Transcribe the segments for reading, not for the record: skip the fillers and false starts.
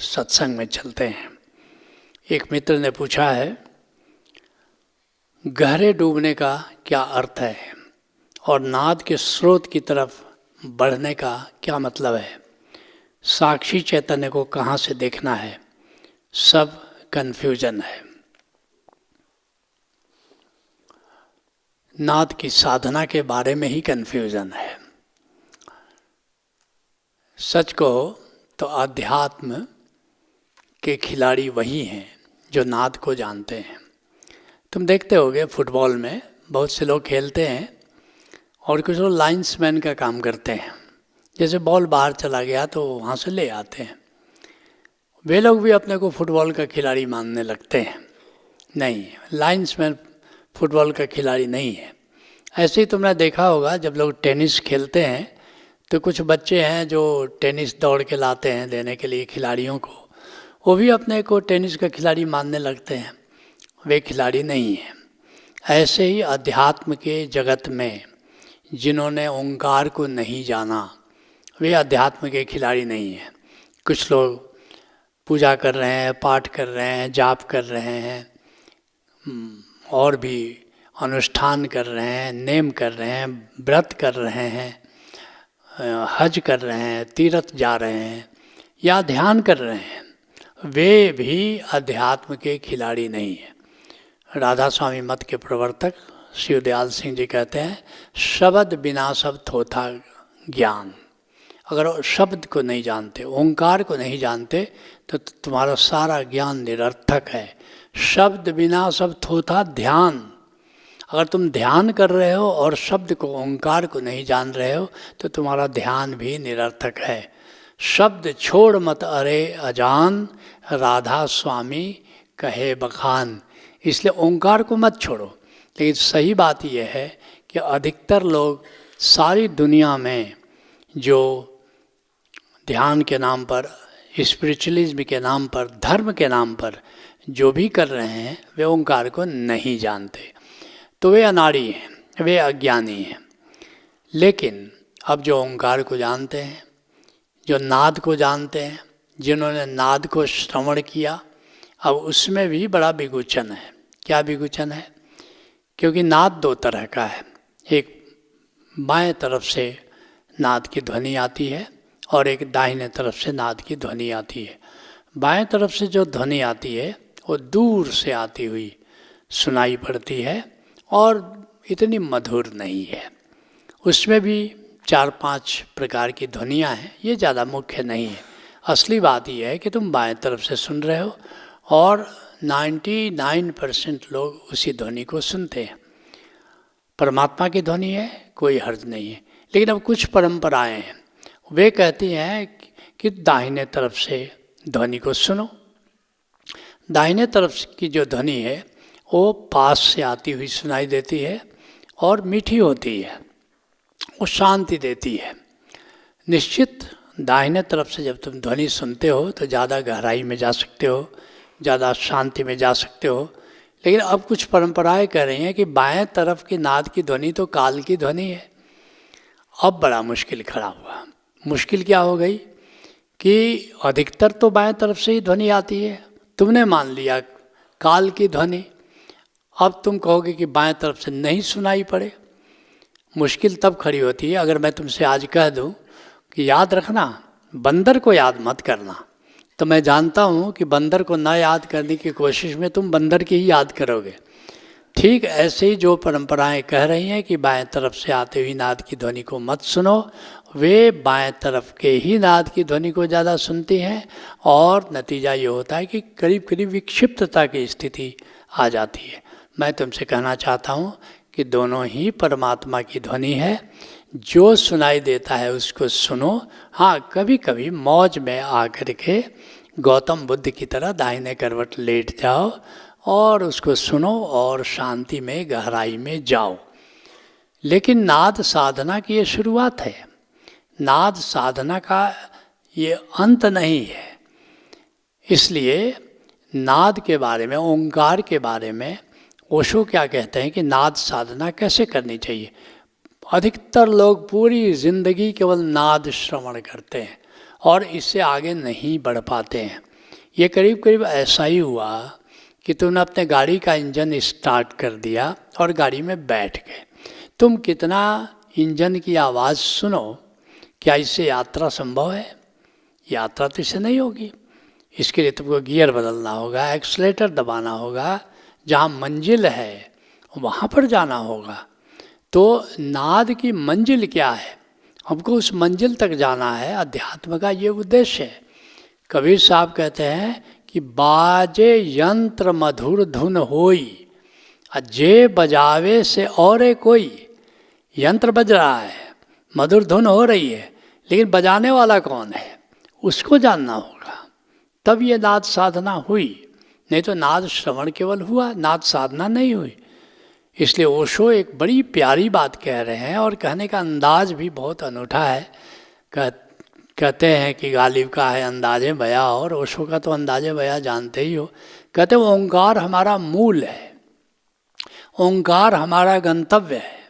सत्संग में चलते हैं। एक मित्र ने पूछा है, गहरे डूबने का क्या अर्थ है और नाद के स्रोत की तरफ बढ़ने का क्या मतलब है? साक्षी चैतन्य को कहाँ से देखना है? सब कन्फ्यूजन है। नाद की साधना के बारे में ही कन्फ्यूजन है। सच कहो तो अध्यात्म के खिलाड़ी वही हैं जो नाद को जानते हैं। तुम देखते होगे फुटबॉल में बहुत से लोग खेलते हैं और कुछ लोग लाइन्समैन का काम करते हैं। जैसे बॉल बाहर चला गया तो वहाँ से ले आते हैं। वे लोग भी अपने को फुटबॉल का खिलाड़ी मानने लगते हैं। नहीं, लाइन्समैन फुटबॉल का खिलाड़ी नहीं है। ऐसे ही तुमने देखा होगा जब लोग टेनिस खेलते हैं तो कुछ बच्चे हैं जो टेनिस दौड़ के लाते हैं देने के लिए खिलाड़ियों को, वो भी अपने को टेनिस का खिलाड़ी मानने लगते हैं। वे खिलाड़ी नहीं हैं। ऐसे ही अध्यात्म के जगत में जिन्होंने ओंकार को नहीं जाना वे अध्यात्म के खिलाड़ी नहीं हैं। कुछ लोग पूजा कर रहे हैं, पाठ कर रहे हैं, जाप कर रहे हैं, और भी अनुष्ठान कर रहे हैं, नेम कर रहे हैं, व्रत कर रहे हैं, हज कर रहे हैं, तीर्थ जा रहे हैं या ध्यान कर रहे हैं। वे भी अध्यात्म के खिलाड़ी नहीं हैं। राधा स्वामी मत के प्रवर्तक शिवदयाल सिंह जी कहते हैं, शब्द बिना सब थोथा ज्ञान। अगर शब्द को नहीं जानते, ओंकार को नहीं जानते तो तुम्हारा सारा ज्ञान निरर्थक है। शब्द बिना सब थोथा ध्यान। अगर तुम ध्यान कर रहे हो और शब्द को, ओंकार को नहीं जान रहे हो तो तुम्हारा ध्यान भी निरर्थक है। शब्द छोड़ मत अरे अजान, राधा स्वामी कहे बखान। इसलिए ओंकार को मत छोड़ो। लेकिन सही बात यह है कि अधिकतर लोग सारी दुनिया में जो ध्यान के नाम पर, स्पिरिचुअलिज्म के नाम पर, धर्म के नाम पर जो भी कर रहे हैं वे ओंकार को नहीं जानते। तो वे अनाड़ी हैं, वे अज्ञानी हैं। लेकिन अब जो ओंकार को जानते हैं, जो नाद को जानते हैं, जिन्होंने नाद को श्रवण किया, अब उसमें भी बड़ा विगुचन है। क्या विगुचन है? क्योंकि नाद दो तरह का है। एक बाएं तरफ से नाद की ध्वनि आती है और एक दाहिने तरफ से नाद की ध्वनि आती है। बाएं तरफ से जो ध्वनि आती है वो दूर से आती हुई सुनाई पड़ती है और इतनी मधुर नहीं है। उसमें भी 4-5 प्रकार की ध्वनियाँ हैं, ये ज़्यादा मुख्य नहीं है। असली बात यह है कि तुम बाएं तरफ से सुन रहे हो और 99% लोग उसी ध्वनि को सुनते हैं। परमात्मा की ध्वनि है, कोई हर्ज नहीं है। लेकिन अब कुछ परंपराएं हैं, वे कहती हैं कि दाहिने तरफ से ध्वनि को सुनो। दाहिने तरफ की जो ध्वनि है वो पास से आती हुई सुनाई देती है और मीठी होती है, वो शांति देती है। निश्चित दाहिने तरफ से जब तुम ध्वनि सुनते हो तो ज़्यादा गहराई में जा सकते हो, ज़्यादा शांति में जा सकते हो। लेकिन अब कुछ परंपराएं कह रही हैं कि बाएं तरफ की नाद की ध्वनि तो काल की ध्वनि है। अब बड़ा मुश्किल खड़ा हुआ। मुश्किल क्या हो गई कि अधिकतर तो बाएं तरफ से ही ध्वनि आती है, तुमने मान लिया काल की ध्वनि। अब तुम कहोगे कि बाएं तरफ से नहीं सुनाई पड़े। मुश्किल तब खड़ी होती है अगर मैं तुमसे आज कह दूं कि याद रखना, बंदर को याद मत करना, तो मैं जानता हूं कि बंदर को ना याद करने की कोशिश में तुम बंदर की ही याद करोगे। ठीक ऐसे ही जो परंपराएं कह रही हैं कि बाएं तरफ से आते हुई नाद की ध्वनि को मत सुनो, वे बाएं तरफ के ही नाद की ध्वनि को ज़्यादा सुनती हैं और नतीजा ये होता है कि करीब करीब विक्षिप्तता की स्थिति आ जाती है। मैं तुमसे कहना चाहता हूँ कि दोनों ही परमात्मा की ध्वनि है। जो सुनाई देता है उसको सुनो। हाँ, कभी कभी मौज में आकर के गौतम बुद्ध की तरह दाहिने करवट लेट जाओ और उसको सुनो और शांति में, गहराई में जाओ। लेकिन नाद साधना की ये शुरुआत है, नाद साधना का ये अंत नहीं है। इसलिए नाद के बारे में, ओंकार के बारे में ओशो क्या कहते हैं कि नाद साधना कैसे करनी चाहिए। अधिकतर लोग पूरी जिंदगी केवल नाद श्रवण करते हैं और इससे आगे नहीं बढ़ पाते हैं। ये करीब करीब ऐसा ही हुआ कि तुमने अपने गाड़ी का इंजन स्टार्ट कर दिया और गाड़ी में बैठ गए। तुम कितना इंजन की आवाज़ सुनो, क्या इससे यात्रा संभव है? यात्रा तो इससे नहीं होगी। इसके लिए तुमको गियर बदलना होगा, एक्सलेटर दबाना होगा, जहाँ मंजिल है वहाँ पर जाना होगा। तो नाद की मंजिल क्या है? हमको उस मंजिल तक जाना है। अध्यात्म का ये उद्देश्य है। कबीर साहब कहते हैं कि बाजे यंत्र मधुर धुन होई, जे बजावे से और कोई। यंत्र बज रहा है, मधुर धुन हो रही है, लेकिन बजाने वाला कौन है उसको जानना होगा, तब ये नाद साधना हुई। नहीं तो नाद श्रवण केवल हुआ, नाद साधना नहीं हुई। इसलिए ओशो एक बड़ी प्यारी बात कह रहे हैं और कहने का अंदाज भी बहुत अनूठा है। कहते हैं कि गालिब का है अंदाजे बया, और ओशो का तो अंदाजे बया जानते ही हो। कहते हैं ओंकार हमारा मूल है, ओंकार हमारा गंतव्य है,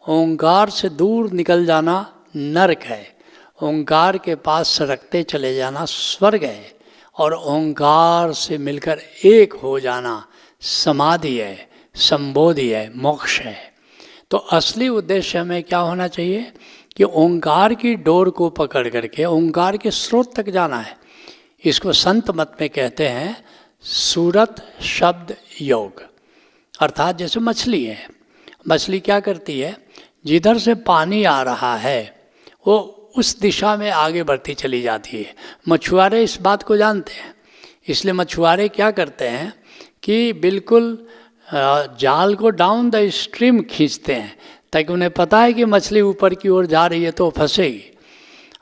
ओंकार से दूर निकल जाना नरक है, ओंकार के पास सरकते चले जाना स्वर्ग है, और ओंकार से मिलकर एक हो जाना समाधि है, संबोधि है, मोक्ष है। तो असली उद्देश्य हमें क्या होना चाहिए कि ओंकार की डोर को पकड़ करके ओंकार के स्रोत तक जाना है। इसको संत मत में कहते हैं सूरत शब्द योग। अर्थात जैसे मछली है, मछली क्या करती है, जिधर से पानी आ रहा है वो उस दिशा में आगे बढ़ती चली जाती है। मछुआरे इस बात को जानते हैं, इसलिए मछुआरे क्या करते हैं कि बिल्कुल जाल को डाउन द स्ट्रीम खींचते हैं, ताकि उन्हें पता है कि मछली ऊपर की ओर जा रही है तो फंसेगी।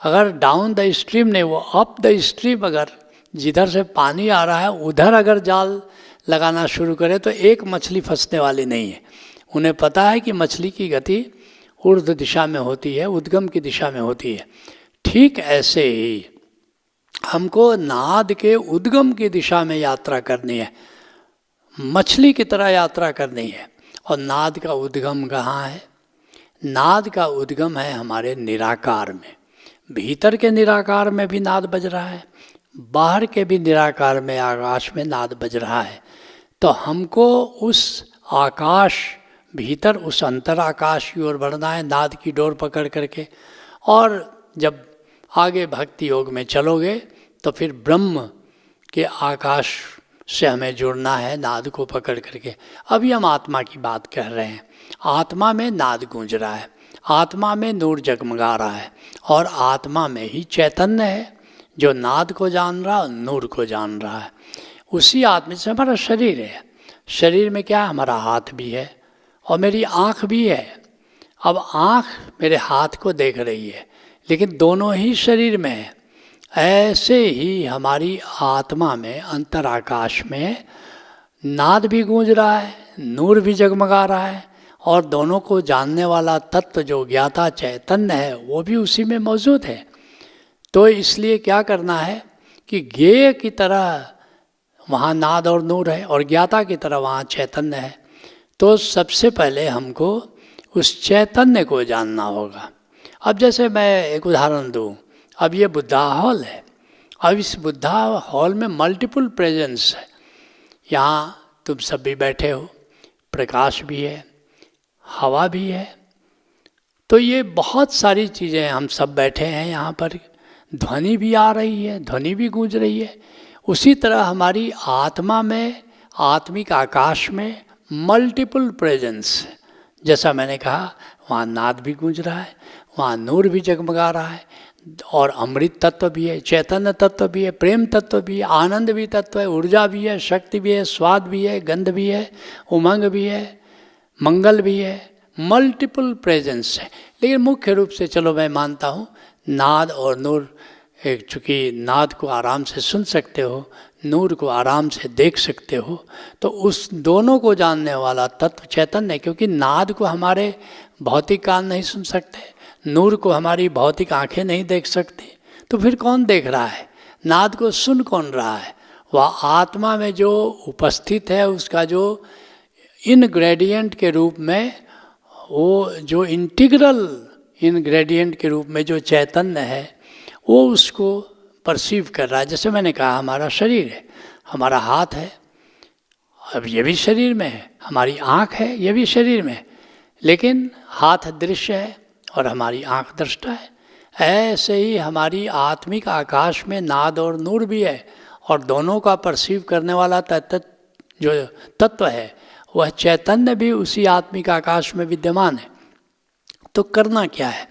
अगर डाउन द स्ट्रीम नहीं, वो अप द स्ट्रीम, अगर जिधर से पानी आ रहा है उधर अगर जाल लगाना शुरू करे तो एक मछली फंसने वाली नहीं है। उन्हें पता है कि मछली की गति ऊर्ध्व दिशा में होती है, उद्गम की दिशा में होती है। ठीक ऐसे ही हमको नाद के उद्गम की दिशा में यात्रा करनी है, मछली की तरह यात्रा करनी है। और नाद का उद्गम कहाँ है? नाद का उद्गम है हमारे निराकार में। भीतर के निराकार में भी नाद बज रहा है, बाहर के भी निराकार में आकाश में नाद बज रहा है। तो हमको उस आकाश भीतर, उस अंतर आकाश की ओर बढ़ना है नाद की डोर पकड़ करके। और जब आगे भक्ति योग में चलोगे तो फिर ब्रह्म के आकाश से हमें जुड़ना है नाद को पकड़ करके। अभी हम आत्मा की बात कह रहे हैं। आत्मा में नाद गूंज रहा है, आत्मा में नूर जगमगा रहा है, और आत्मा में ही चैतन्य है जो नाद को जान रहा है, नूर को जान रहा है। उसी आत्मा से हमारा शरीर है। शरीर में क्या है? हमारा हाथ भी है और मेरी आँख भी है। अब आँख मेरे हाथ को देख रही है, लेकिन दोनों ही शरीर में है। ऐसे ही हमारी आत्मा में, अंतर आकाश में नाद भी गूंज रहा है, नूर भी जगमगा रहा है, और दोनों को जानने वाला तत्व जो ज्ञाता चैतन्य है वो भी उसी में मौजूद है। तो इसलिए क्या करना है कि ज्ञेय की तरह वहाँ नाद और नूर है और ज्ञाता की तरह वहाँ चैतन्य है। तो सबसे पहले हमको उस चैतन्य को जानना होगा। अब जैसे मैं एक उदाहरण दूँ, अब ये बुद्धा हॉल है। अब इस बुद्धा हॉल में मल्टीपल प्रेजेंस है। यहाँ तुम सब भी बैठे हो, प्रकाश भी है, हवा भी है, तो ये बहुत सारी चीज़ें, हम सब बैठे हैं यहाँ पर, ध्वनि भी आ रही है, ध्वनि भी गूंज रही है। उसी तरह हमारी आत्मा में, आत्मिक आकाश में मल्टीपल प्रेजेंस है। जैसा मैंने कहा, वहाँ नाद भी गूंज रहा है, वहाँ नूर भी जगमगा रहा है, और अमृत तत्व भी है, चैतन्य तत्व भी है, प्रेम तत्व भी है, आनंद भी तत्व है, ऊर्जा भी है, शक्ति भी है, स्वाद भी है, गंध भी है, उमंग भी है, मंगल भी है, मल्टीपल प्रेजेंस है। लेकिन मुख्य रूप से चलो मैं मानता हूँ नाद और नूर, चूँकि नाद को आराम से सुन सकते हो, नूर को आराम से देख सकते हो, तो उस दोनों को जानने वाला तत्व चैतन्य। क्योंकि नाद को हमारे भौतिक कान नहीं सुन सकते, नूर को हमारी भौतिक आंखें नहीं देख सकती, तो फिर कौन देख रहा है? नाद को सुन कौन रहा है? वह आत्मा में जो उपस्थित है, उसका जो इनग्रेडिएंट के रूप में, वो जो इंटीग्रल इनग्रेडिएंट के रूप में जो चैतन्य है, वो उसको परसीव कर रहा है। जैसे मैंने कहा हमारा शरीर है, हमारा हाथ है, अब ये भी शरीर में है, हमारी आँख है, ये भी शरीर में है, लेकिन हाथ दृश्य है और हमारी आँख दृष्टा है। ऐसे ही हमारी आत्मिक आकाश में नाद और नूर भी है, और दोनों का परसीव करने वाला जो तत्व है वह चैतन्य भी उसी आत्मिक आकाश में विद्यमान है। तो करना क्या है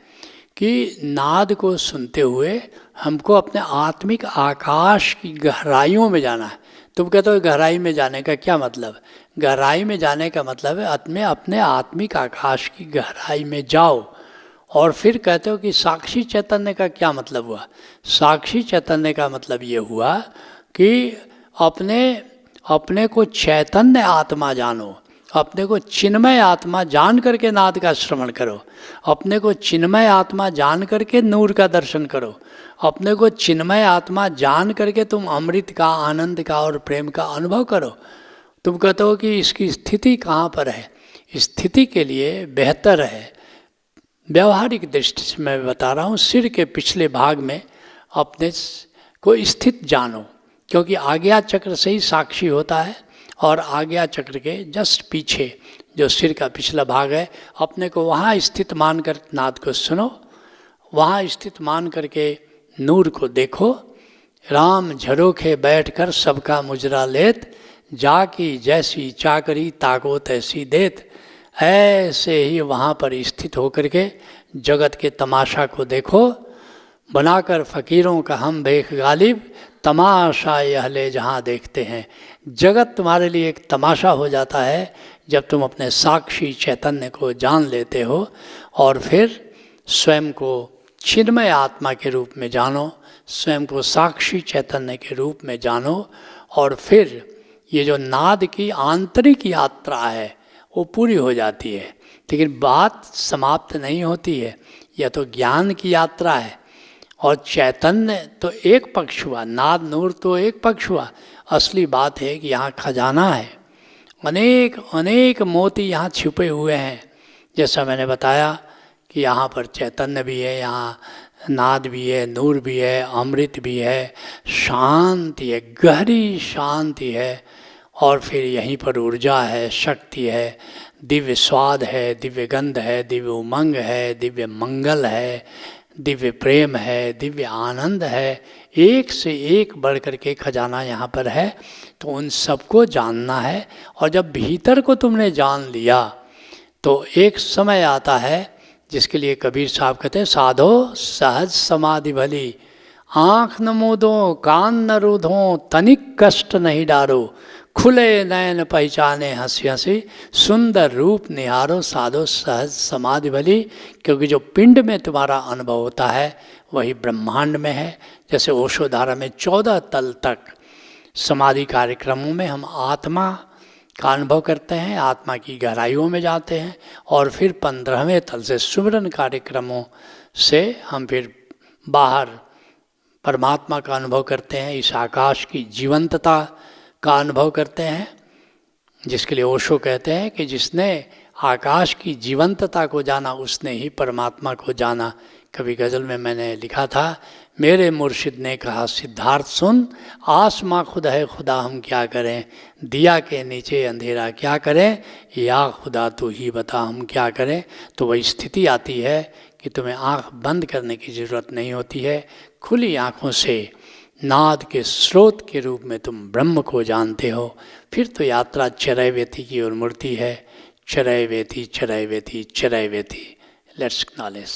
कि नाद को सुनते हुए हमको अपने आत्मिक आकाश की गहराइयों में जाना है। तुम कहते हो गहराई में जाने का क्या मतलब? गहराई में जाने का मतलब है अपने आत्मिक आकाश की गहराई में जाओ। और फिर कहते हो कि साक्षी चैतन्य का क्या मतलब हुआ? साक्षी चैतन्य का मतलब ये हुआ कि अपने को चैतन्य आत्मा जानो, अपने को चिन्मय आत्मा जान करके नाद का श्रवण करो, अपने को चिन्मय आत्मा जान करके नूर का दर्शन करो, अपने को चिन्मय आत्मा जान करके तुम अमृत का, आनंद का और प्रेम का अनुभव करो। तुम कहते हो कि इसकी स्थिति कहाँ पर है? स्थिति के लिए बेहतर है, व्यवहारिक दृष्टि से मैं बता रहा हूँ, सिर के पिछले भाग में अपने को स्थित जानो, क्योंकि आज्ञा चक्र से ही साक्षी होता है। और आज्ञा चक्र के जस्ट पीछे जो सिर का पिछला भाग है, अपने को वहाँ स्थित मानकर नाद को सुनो, वहाँ स्थित मान करके नूर को देखो। राम झरोखे बैठकर सबका मुजरा लेत, जाकी जैसी चाकरी ताको तैसी देत। ऐसे ही वहाँ पर स्थित होकर के जगत के तमाशा को देखो। बनाकर फ़कीरों का हम बेख गालिब, तमाशा यह ले जहाँ देखते हैं। जगत तुम्हारे लिए एक तमाशा हो जाता है जब तुम अपने साक्षी चैतन्य को जान लेते हो और फिर स्वयं को चिन्मय आत्मा के रूप में जानो, स्वयं को साक्षी चैतन्य के रूप में जानो। और फिर ये जो नाद की आंतरिक यात्रा है वो पूरी हो जाती है। लेकिन बात समाप्त नहीं होती है, यह तो ज्ञान की यात्रा है। और चैतन्य तो एक पक्ष हुआ, नाद नूर तो एक पक्ष हुआ। असली बात है कि यहाँ खजाना है, अनेक अनेक मोती यहाँ छिपे हुए हैं। जैसा मैंने बताया कि यहाँ पर चैतन्य भी है, यहाँ नाद भी है, नूर भी है, अमृत भी है, शांति है, गहरी शांति है। और फिर यहीं पर ऊर्जा है, शक्ति है, दिव्य स्वाद है, दिव्य गंध है, दिव्य उमंग है, दिव्य मंगल है, दिव्य प्रेम है, दिव्य आनंद है। एक से एक बढ़ कर के खजाना यहाँ पर है। तो उन सबको जानना है। और जब भीतर को तुमने जान लिया तो एक समय आता है जिसके लिए कबीर साहब कहते हैं, साधो सहज समाधि भली, आँख न मूदो कान न रूधो, तनिक कष्ट नहीं डारो, खुले नयन पहचाने हंसी हंसी, सुंदर रूप निहारो, साधो सहज समाधि भली। क्योंकि जो पिंड में तुम्हारा अनुभव होता है वही ब्रह्मांड में है। जैसे ओशोधारा में 14 तल तक समाधि कार्यक्रमों में हम आत्मा का अनुभव करते हैं, आत्मा की गहराइयों में जाते हैं। और फिर 15वें तल से सुमिरन कार्यक्रमों से हम फिर बाहर परमात्मा का अनुभव करते हैं, इस आकाश की जीवंतता का अनुभव करते हैं। जिसके लिए ओशो कहते हैं कि जिसने आकाश की जीवंतता को जाना उसने ही परमात्मा को जाना। कभी गज़ल में मैंने लिखा था, मेरे मुर्शिद ने कहा सिद्धार्थ सुन, आसमां खुद है खुदा हम क्या करें, दिया के नीचे अंधेरा क्या करें, या खुदा तू ही बता हम क्या करें। तो वही स्थिति आती है कि तुम्हें आँख बंद करने की ज़रूरत नहीं होती है, खुली आँखों से नाद के स्रोत के रूप में तुम ब्रह्म को जानते हो। फिर तो यात्रा चरैवेति की ओर मुड़ती है, चरैवेति चरैवेति चरैवेति। Let's acknowledge.